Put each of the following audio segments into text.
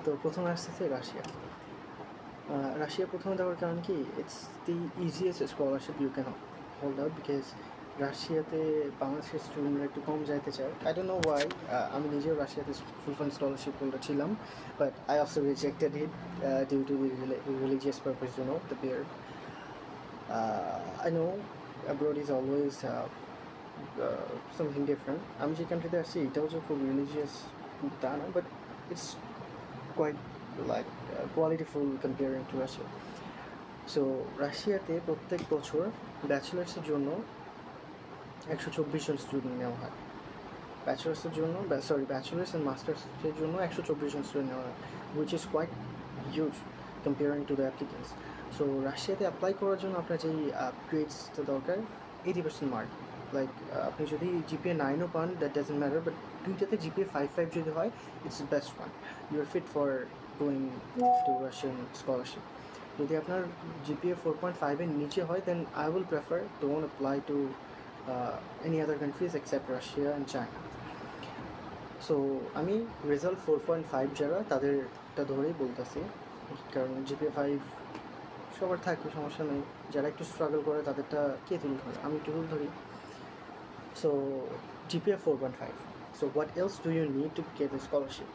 তো প্রথমে আসতেছে রাশিয়া। রাশিয়া প্রথমে দেওয়ার কারণ কি, it's the easiest scholarship you can hold out, because রাশিয়াতে বাংলাদেশের স্টুডেন্টরা একটু কম যাইতে চায়। I don't know why. আমি নিজেও রাশিয়াতে ফুল ফান্ড স্কলারশিপ হোল্ডার ছিলাম, but I also rejected it due to the religious purpose, you know, the peer. I know abroad is always something different. আমি যে কান্ট্রিতে আসছি এটাও যে খুব রিলিজিয়াস তা না, but it's quite like qualityful comparing to Russia. So রাশিয়াতে প্রত্যেক বছর ব্যাচেলার্সের জন্য 124 জন স্টুডেন্ট নেওয়া হয়। ব্যাচেলার্সের জন্য ব্যাচেলার্স অ্যান্ড মাস্টার্সের জন্য 124 জন স্টুডেন্ট নেওয়া হয়, which is quite huge comparing to the applicants. So রাশিয়াতে অ্যাপ্লাই করার জন্য আপনার যেই গ্রেডসটা দরকার, 80% মার্ক। লাইক আপনি যদি জিপিএ 9ও পান, দ্যাট ডাজেন্ট ম্যাটার, বাট দুইটাতে জিপিএ 5 যদি হয়, it's the best one. You are fit for going to Russian scholarship. যদি আপনার জিপিএ 4.5-এর নিচে হয়, then I will prefer don't apply to any other countries except Russia and China. So আমি result 4.5 যারা তাদেরটা ধরেই বলতেছি, কারণ জিপিএ 5 সবার থাকে, সমস্যা নেই। যারা একটু স্ট্রাগল করে তাদেরটা কে তুলে ধরে, আমি একটু তুলে ধরি। So GPA 4.5. So what else do you need to get a scholarship?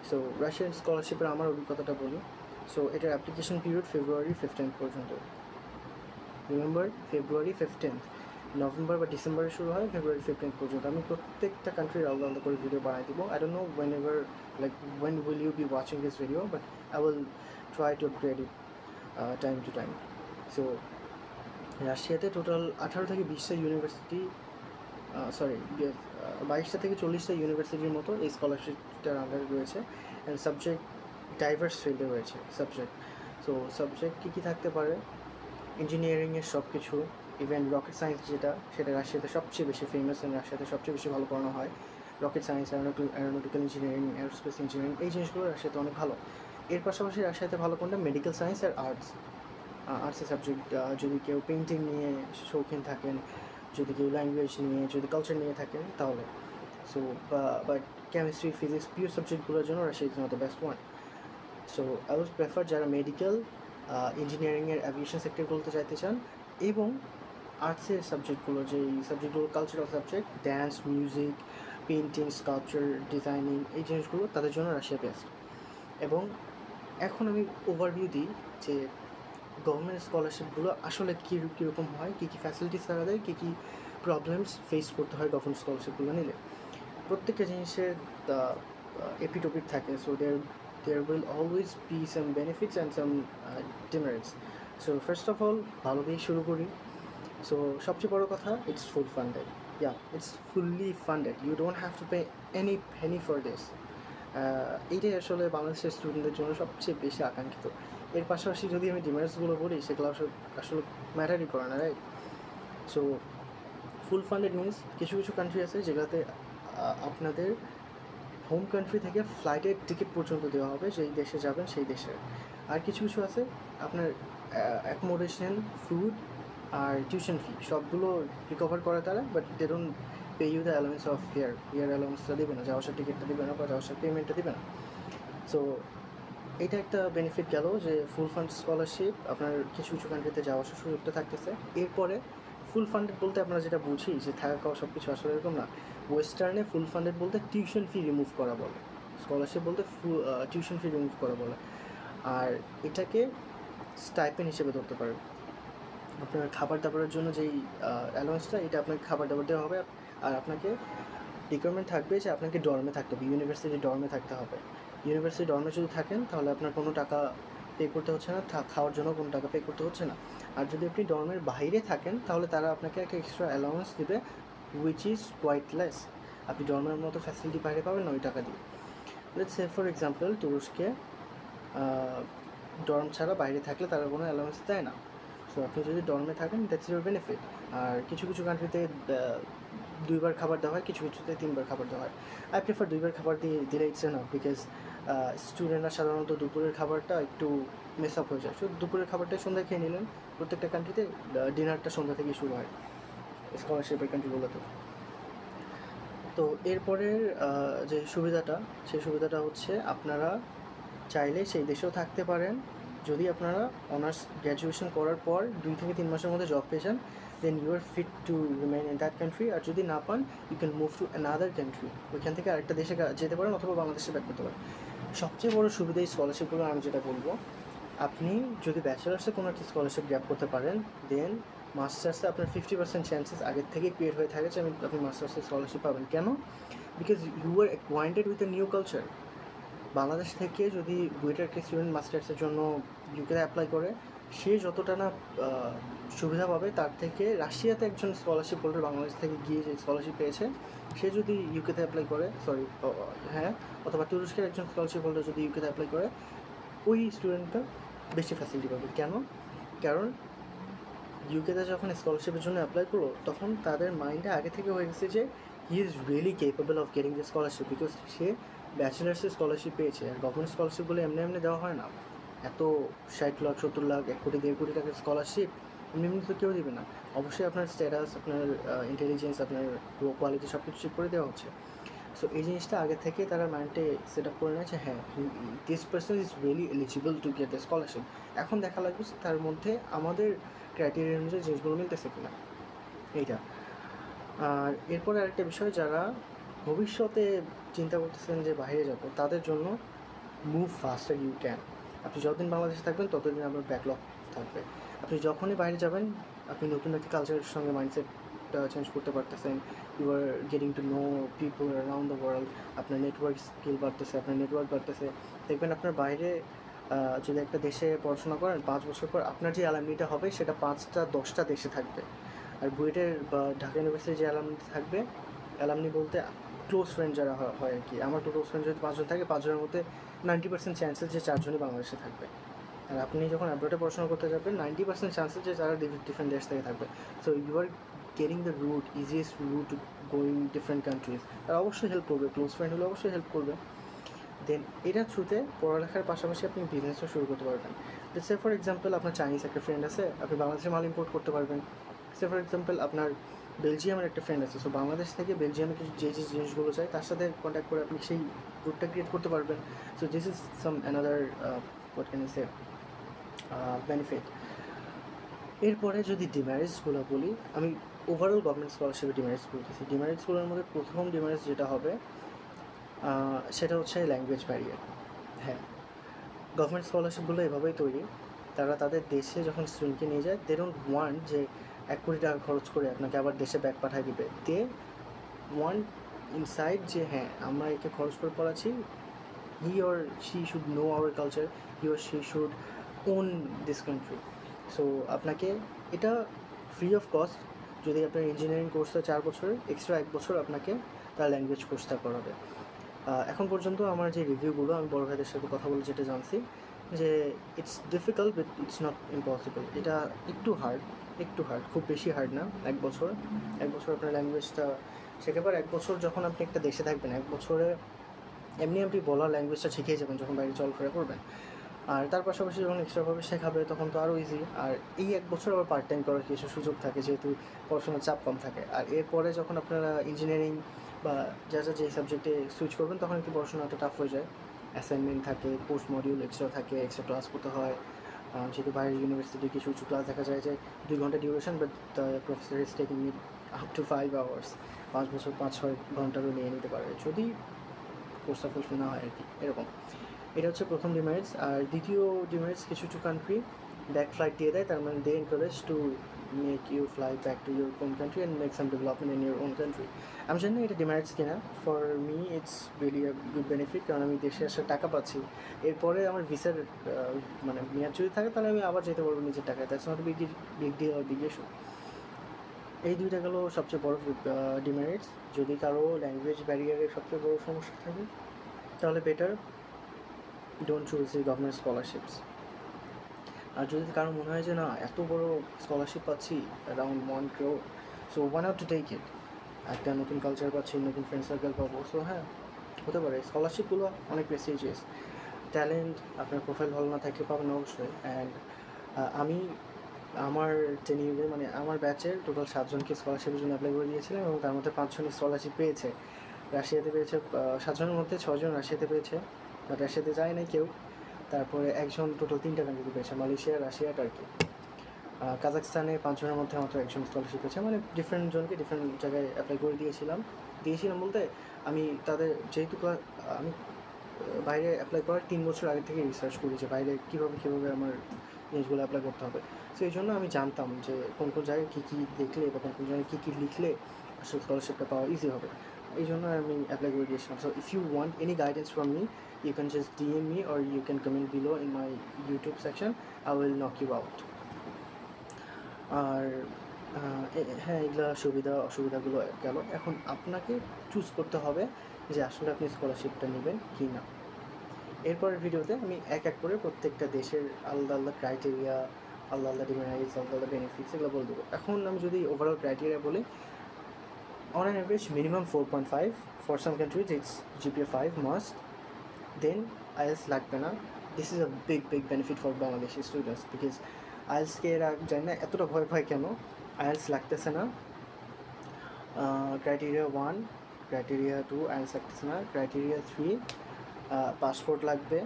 So Russian স্কলারশিপের আমার অভিজ্ঞতাটা বলি। সো এটার অ্যাপ্লিকেশন পিরিয়ড ফেব্রুয়ারি 15 পর্যন্ত। রিমেম্বার, ফেব্রুয়ারি 15। নভেম্বর বা ডিসেম্বরে শুরু হয়, ফেব্রুয়ারি 15 পর্যন্ত। আমি প্রত্যেকটা কান্ট্রির আলাদা আলাদা করে ভিডিও বানাই দিব। I don't no when will you be watching this video, but I will try to upgrade it time to time. So রাশিয়াতে টোটাল 18 থেকে 20টা ইউনিভার্সিটি, 22টা থেকে 40টা ইউনিভার্সিটির মতো এই স্কলারশিপটার আন্ডারে রয়েছে। অ্যান্ড সাবজেক্ট ডাইভার্স ফিল্ডে রয়েছে সাবজেক্ট। সো সাবজেক্ট কী কী থাকতে পারে, ইঞ্জিনিয়ারিংয়ের সব কিছু, ইভেন রকেট সায়েন্স সেটা রাশিয়াতে সবচেয়ে বেশি ফেমাস, অ্যান্ড রাশিয়াতে সবচেয়ে বেশি ভালো পড়ানো হয়। Rocket science, aeronautical engineering, aerospace engineering, এই জিনিসগুলো রাশিয়াতে অনেক ভালো। এর পাশাপাশি রাশিয়াতে ভালো কোনটা, মেডিকেল সায়েন্স আর আর্টসের সাবজেক্ট। যদি কেউ পেইন্টিং নিয়ে শৌখিন থাকেন, যদি কেউ ল্যাঙ্গুয়েজ নিয়ে, যদি কালচার নিয়ে থাকেন, তাহলে so but chemistry, physics, pure সাবজেক্টগুলোর জন্য Russia is not the best one. So I will prefer যারা মেডিকেল, ইঞ্জিনিয়ারিংয়ের অ্যাভিয়েশন সেক্টরগুলোতে যাইতে চান, এবং আর্টসের সাবজেক্টগুলো, যেই সাবজেক্টগুলো cultural subject, dance, music, painting, sculpture, designing, এই জিনিসগুলো তাদের জন্য রাশিয়া বেস্ট। এবং এখন আমি ওভারভিউ দিই যে গভর্নমেন্ট স্কলারশিপগুলো আসলে কীরকম হয়, কী কী ফ্যাসিলিটিস তারা দেয়, কী কী প্রবলেমস ফেস করতে হয় গভর্নমেন্ট স্কলারশিপগুলো নিলে। প্রত্যেকটা জিনিসের এপিটপিক থাকে। So there will always be some benefits and some demerits. So first of all, ভালো দিয়ে শুরু করি। সো সবচেয়ে বড় কথা, it's full funded. It's fully funded, you don't have to pay any penny for this. এইটাই আসলে বাংলাদেশের স্টুডেন্টদের জন্য সবচেয়ে বেশি আকাঙ্ক্ষিত। এর পাশাপাশি যদি আমি ডিমেরিটসগুলো বলি, সেগুলো আসলে ম্যাটারই করে না, right? So full funded means কিছু কিছু কান্ট্রি আছে যেগুলোতে আপনাদের হোম কান্ট্রি থেকে ফ্লাইটের টিকিট পর্যন্ত দেওয়া হবে, যেই দেশে যাবেন সেই দেশের। আর কিছু কিছু আছে আপনার অ্যাকোমোডেশন, ফুড আর টিউশন ফি সবগুলো রিকভার করে তারা, but they don't pay you the allowance of fare অ্যালাউন্সটা দেবে না, যাওয়া আসার টিকিটটা দেবে না, বা যাওয়া আসার পেমেন্টটা দেবে না। সো এটা একটা বেনিফিট গেল যে ফুল ফান্ড স্কলারশিপ আপনার কিছু কিছু কান্ট্রিতে যাওয়া আসার সুযোগটা থাকতেছে। এরপরে ফুল ফান্ডেড বলতে আমরা যেটা বুঝি যে থাকা খাওয়া সব কিছু, আসলে এরকম না। ওয়েস্টার্নে ফুল ফান্ডেড বলতে টিউশন ফি রিমুভ করা বলে, স্কলারশিপ বলতে টিউশন ফি রিমুভ করা বলে। আর এটাকে স্টাইপেন্ড হিসেবে ধরতে পারেন। আপনার খাবার দাবারের জন্য যেই অ্যালাউন্সটা, এটা আপনাকে খাবার দাবার দেওয়া হবে। আর আপনাকে রিকোয়ারমেন্ট থাকবে যে আপনাকে ডর্মে থাকতে হবে, ইউনিভার্সিটি ডর্মে থাকতে হবে। ইউনিভার্সিটি ডর্মে যদি থাকেন তাহলে আপনার কোনো টাকা পে করতে হচ্ছে না, খাওয়ার জন্য কোনো টাকা পে করতে হচ্ছে না। আর যদি আপনি ডর্মের বাইরে থাকেন তাহলে তারা আপনাকে একটা এক্সট্রা অ্যালাউন্স দেবে, উইচ ইজ কোয়াইট লেস। আপনি ডর্মের মতো ফ্যাসিলিটি বাইরে পাবেন না ওই টাকা দিয়ে। লেটস সে ফর এক্সাম্পল, তুরস্কে ডর্ম ছাড়া বাইরে থাকলে তারা কোনো অ্যালাউন্স দেয় না। সো আপনি যদি ডর্মে থাকেন, দ্যাটস ইউর বেনিফিট। আর কিছু কিছু কান্ট্রিতে 2বার খাবার দেওয়া হয়, কিছু কিছুতে 3বার খাবার দেওয়া হয়। আই প্রেফার 2বার খাবার দিলে ইটস এনাফ, বিকজ স্টুডেন্টরা সাধারণত দুপুরের খাবারটা একটু মেস আপ হয়ে যায়। সো দুপুরের খাবারটাই সন্ধ্যায় খেয়ে নিলেন। প্রত্যেকটা কান্ট্রিতে ডিনারটা সন্ধ্যা থেকেই শুরু হয় স্কলারশিপের কান্ট্রিগুলোতে। তো এরপরের যে সুবিধাটা, সেই সুবিধাটা হচ্ছে আপনারা চাইলে সেই দেশেও থাকতে পারেন যদি আপনারা অনার্স গ্র্যাজুয়েশন করার পর 2 থেকে 3 মাসের মধ্যে জব পেয়ে যান, then you are fit to remain in that country. আর যদি না পান, you can move to another country, ওইখান থেকে আরেকটা দেশে যেতে পারেন অথবা বাংলাদেশে ব্যাক করতে পারেন। সবচেয়ে বড় সুবিধা এই স্কলারশিপগুলো আমি যেটা বলবো, আপনি যদি ব্যাচেলার্সে কোনো একটা স্কলারশিপ গ্র্যাব করতে পারেন, দেন মাস্টার্সে আপনার 50% চান্সেস আগের থেকে ক্রিয়েট হয়ে থাকে যে আপনি মাস্টার্সে স্কলারশিপ পাবেন। কেন? Because you are acquainted with a new culture. Bangladesh থেকে যদি বুয়েটের একটা স্টুডেন্ট মাস্টার্সের জন্য ইউকেতে অ্যাপ্লাই করে, সে যতটা না সুবিধা পাবে তার থেকে রাশিয়াতে একজন স্কলারশিপ হোল্ডার বাংলাদেশ থেকে গিয়ে যে স্কলারশিপ পেয়েছে, সে যদি ইউকেতে অ্যাপ্লাই করে, হ্যাঁ, অথবা তুরস্কের একজন স্কলারশিপ হোল্ডার যদি ইউকেতে অ্যাপ্লাই করে, ওই স্টুডেন্টটা বেশি ফ্যাসিলিটি পাবে। কেন? কারণ ইউকেতে যখন স্কলারশিপের জন্য অ্যাপ্লাই করো, তখন তাদের মাইন্ডে আগে থেকে হয়ে গেছে যে he is really capable of getting the scholarship, because সে ব্যাচেলার্সের স্কলারশিপ পেয়েছে। আর গভর্নমেন্ট স্কলারশিপগুলো এমনি এমনি দেওয়া হয় না। এত 60 লাখ 70 লাখ 1 কোটি 1.5 কোটি টাকার স্কলারশিপ এমনি এমনি তো কেউ দেবে না। অবশ্যই আপনার স্ট্যাটাস, আপনার ইন্টেলিজেন্স, আপনার কোয়ালিটি সব কিছু চেক করে দেওয়া হচ্ছে। সো এই জিনিসটা আগে থেকে তারা মাইন্ডে সেট আপ করে নেয় যে হ্যাঁ, this person is really eligible to get the scholarship. এখন দেখা লাগবে তার মধ্যে আমাদের ক্রাইটেরিয়া অনুযায়ী জিনিসগুলো মিলতেছে কিনা, এইটা। আর এরপরে আরেকটা বিষয়, যারা ভবিষ্যতে চিন্তা করতেছেন যে বাইরে যাব, তাদের জন্য মুভ ফাস্টার ইউ ক্যান। আপনি যতদিন বাংলাদেশে থাকবেন ততদিন আপনার ব্যাকলগ থাকবে। আপনি যখনই বাইরে যাবেন, আপনি নতুন একটা কালচারের সঙ্গে মাইন্ডসেটটা চেঞ্জ করতে পারতেছেন। You are getting to know people around the world. আপনার নেটওয়ার্ক স্কিল বাড়তেছে, আপনার নেটওয়ার্ক বাড়তেছে। দেখবেন আপনার বাইরে যদি একটা দেশে পড়াশোনা করেন, 5 বছর পর আপনার যে অ্যালামনিটা হবে সেটা 5টা 10টা দেশে থাকবে। আর বুয়েটের বা ঢাকা ইউনিভার্সিটির যে অ্যালামনি থাকবে, অ্যালামনি বলতে ক্লোজ ফ্রেন্ড যারা হয় আর কি। আমার তো ক্লোজ ফ্রেন্ড যদি 5 জন থাকে, 5 জনের মধ্যে 90% চান্সেস যে 4 জনই বাংলাদেশে থাকবে। আর আপনি যখন অ্যাব্রডে পড়াশোনা করতে যাবেন, 90% চান্সেস যে তারা ডিফারেন্ট দেশ থেকে থাকবে। So you are getting the route, easiest route to going different countries. আর অবশ্যই হেল্প করবে, ক্লোজ ফ্রেন্ড হলে অবশ্যই হেল্প করবে। দেন এটার থ্রুতে পড়ালেখার পাশাপাশি আপনি বিজনেসও শুরু করতে পারবেন। সে ফর এক্সাম্পল, আপনার চাইনিজ একটা ফ্রেন্ড আছে, আপনি বাংলাদেশের মাল ইম্পোর্ট করতে পারবেন। সে ফর এক্সাম্পল, আপনার বেলজিয়ামের একটা ফ্রেন্ড আছে, সো বাংলাদেশ থেকে বেলজিয়ামে কিছু যে জিনিসগুলো চাই তার সাথে কন্ট্যাক্ট করে আপনি সেই রুটটা ক্রিয়েট করতে পারবেন। So this is some another what can I say benefit. এরপরে যদি ডিমেরিটসগুলো বলি, আমি ওভারঅল গভর্নমেন্ট স্কলারশিপের ডিমেরিটস বলতেছি। ডিমেরিটসগুলোর মধ্যে প্রথম ডিমেরিটস যেটা হবে সেটা হচ্ছে ল্যাঙ্গুয়েজ ব্যারিয়ার। হ্যাঁ, গভর্নমেন্ট স্কলারশিপগুলো এভাবেই তৈরি, তারা তাদের দেশে যখন স্টুডেন্টকে নিয়ে যায়, দে ডোন্ট ওয়ান্ট যে 1 কোটি টাকা খরচ করে আপনাকে আবার দেশে ব্যাক পাঠিয়ে দিবে। দে ওয়ান্ট ইনসাইড যে হ্যাঁ, আমরা একে খরচ করে পড়াচ্ছি, he or she should know hour culture, he or she should on this country. So আপনাকে এটা ফ্রি অফ কস্ট, যদি আপনার ইঞ্জিনিয়ারিং কোর্সটা 4 বছরের, এক্সট্রা 1 বছর আপনাকে তার ল্যাঙ্গুয়েজ কোর্সটা করাবে। এখন পর্যন্ত আমার যে রিভিউগুলো, আমি বড় ভাইদের সাথে কথা বলে যেটা জানছি, যে it's difficult but it's not impossible. এটা একটু হার্ড, খুব বেশি হার্ড না। 1 বছর আপনার ল্যাঙ্গুয়েজটা শেখে পর 1 বছর যখন আপনি একটা দেশে থাকবেন, 1 বছরে এমনি আপনি বলার ল্যাঙ্গুয়েজটা শিখে যাবেন যখন বাইরে চলাফেরা করবেন। আর তার পাশাপাশি যখন এক্সট্রাভাবে শেখাবে তখন তো আরও ইজি। আর এই 1 বছর আবার পার্ট টাইম করার কিছু সুযোগ থাকে, যেহেতু পড়াশোনার চাপ কম থাকে। আর এরপরে যখন আপনারা ইঞ্জিনিয়ারিং বা যা যে সাবজেক্টে সুইচ করবেন, তখন একটু পড়াশোনাটা টাফ হয়ে যায়। অ্যাসাইনমেন্ট থাকে, কোর্স মডিউল এক্সট্রা থাকে, এক্সট্রা ক্লাস করতে হয়। যেহেতু বাইরের ইউনিভার্সিটি কিছু ক্লাস দেখা যায় যে 2 ঘন্টা duration, but the professor is taking it up to 5 hours. 5 বছর 5-6 ঘন্টারও নিয়ে নিতে পারে যদি কোর্সটা ফুলফিল না হয় আর কি, এরকম। এটা হচ্ছে প্রথম ডিমেরিটস। আর দ্বিতীয় ডিমেরিটস, কিছু কান্ট্রি ব্যাক ফ্লাইট দিয়ে দেয়, তার মানে they encourage to make you fly back to your own country and make some development in your own country. আমি জানি না এটা ডিমেরিটস কিনা, for me it's really a good benefit, কারণ আমি দেশে আসার টাকা পাচ্ছি। এরপরে আমার ভিসার মানে মেয়াদ যদি থাকে, তাহলে আমি আবার যেতে পারবো নিজের টাকায়। দ্যাটস নট বিগ ডিল আর বিগ ইস্যু। এই দুইটা গেলো সবচেয়ে বড় ডিমেরিটস। যদি কারো ল্যাঙ্গুয়েজ ব্যারিয়ারের সবচেয়ে বড় সমস্যা থাকে, তাহলে better don't choose the government scholarships. আর যদি কারো মনে হয় যে না, এত বড় স্কলারশিপ পাচ্ছি, around 1 crore, so why not to take it. একটা নতুন কালচার পাচ্ছি, নতুন ফ্রেন্ড সার্কেল পাবো, সো হ্যাঁ, হতে পারে। স্কলারশিপগুলো অনেক প্রেস্টিজিয়াস। ট্যালেন্ট, আপনার প্রোফাইল ভালো না থাকলে পাবেন অবশ্যই। অ্যান্ড আমি আমার টেনিউরে, মানে আমার ব্যাচের টোটাল 7 জনকে স্কলারশিপের জন্য অ্যাপ্লাই করে দিয়েছিলাম, এবং তার মধ্যে 5 জনই স্কলারশিপ পেয়েছে। রাশিয়াতে পেয়েছে, 7 জনের মধ্যে 6 জন রাশিয়াতে পেয়েছে, বাট রাশিয়াতে যায় নাই কেউ। তারপরে একজন টোটাল 3টা কান্ট্রিতে পেয়েছে, মালয়েশিয়া, রাশিয়া, টার্কি। কাজাকস্তানে 5 জনের মধ্যে মাত্র একজন স্কলারশিপ পেয়েছে, মানে ডিফারেন্ট জনকে ডিফারেন্ট জায়গায় অ্যাপ্লাই করে দিয়েছিলাম বলতে আমি তাদের যেহেতু আমি বাইরে অ্যাপ্লাই করার 3 বছর আগে থেকে রিসার্চ করি যে বাইরে কীভাবে আমার জিনিসগুলো অ্যাপ্লাই করতে হবে। সো এই জন্য আমি জানতাম যে কোন জায়গায় কী কী দেখলে বা কোন জায়গায় কী কী লিখলে আসলে স্কলারশিপটা পাওয়া ইজি হবে। এই জন্য আমি অ্যাপ্লাই করে দিয়েছিলাম। So if you want any guidance from me, you can just DM me or you can comment below in my YouTube section. I will knock you out. আর হ্যাঁ, এগুলো সুবিধা অসুবিধাগুলো গেল। এখন আপনাকে চুজ করতে হবে যে আসলে আপনি স্কলারশিপটা নেবেন কি না। এরপরের ভিডিওতে আমি এক এক করে প্রত্যেকটা দেশের আলাদা আলাদা ক্রাইটেরিয়া, আলাদা আলাদা ডিমেরিটস, আলাদা আলাদা বেনিফিটস এগুলো বলে দেবো। এখন আমি যদি ওভারঅল ক্রাইটেরিয়া বলি, on an average minimum 4.5, for some countries it's GPA 5 must, then IELTS লাগবে না। This is a big benefit for Bangladeshi students because IELTS কে এরা জানি না এতটা ভয় কেন, IELTS লাগতেছে না। ক্রাইটেরিয়া 1, ক্রাইটেরিয়া 2 IELTS লাগতেছে না, ক্রাইটেরিয়া 3 পাসপোর্ট লাগবে,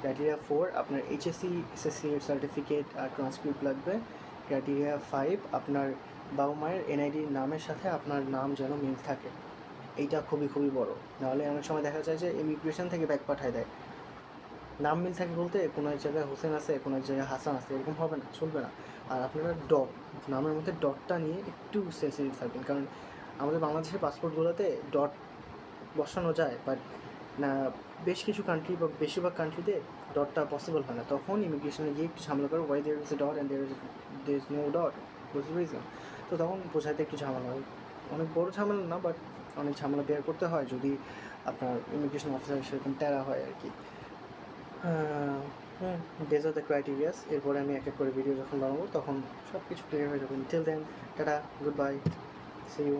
ক্রাইটেরিয়া 4 আপনার HSC SSC এর সার্টিফিকেট আর ট্রান্সক্রিপ্ট লাগবে, ক্রাইটেরিয়া 5 আপনার বাবা মায়ের NID নামের সাথে আপনার নাম যেন মিল থাকে। এইটা খুবই বড়, নাহলে অনেক সময় দেখা যায় যে ইমিগ্রেশন থেকে ব্যাক পাঠায় দেয়। নাম মিল থাকে বলতে কোনো এক জায়গায় হোসেন আছে, কোনো এক জায়গায় হাসান আছে, এরকম হবে না, চলবে না। আর আপনারা নামের মধ্যে ডটটা নিয়ে একটু সেন্সিটিভ থাকবেন, কারণ আমাদের বাংলাদেশের পাসপোর্টগুলোতে ডট বসানো যায়, বাট না বেশ কিছু কান্ট্রি বা বেশিরভাগ কান্ট্রিতে ডটটা পসিবল হয় না। তখন ইমিগ্রেশনে গিয়ে একটু ঝামেলা করে, why there is a dot and there is no dot, বুঝতে পেরেছেন? তো তখন বোঝাতে একটু ঝামেলা হয়, অনেক বড় ঝামেলা না, বাট অনেক ঝামেলা বের করতে হয় যদি আপনার ইমিগ্রেশন অফিসার সেরকম টেরা হয় আর কি। These are the criterias. এরপরে আমি এক এক করে ভিডিও যখন বানাবো তখন সব কিছু ক্লিয়ার হয়ে যাবে। Till then tata, good bye, see you.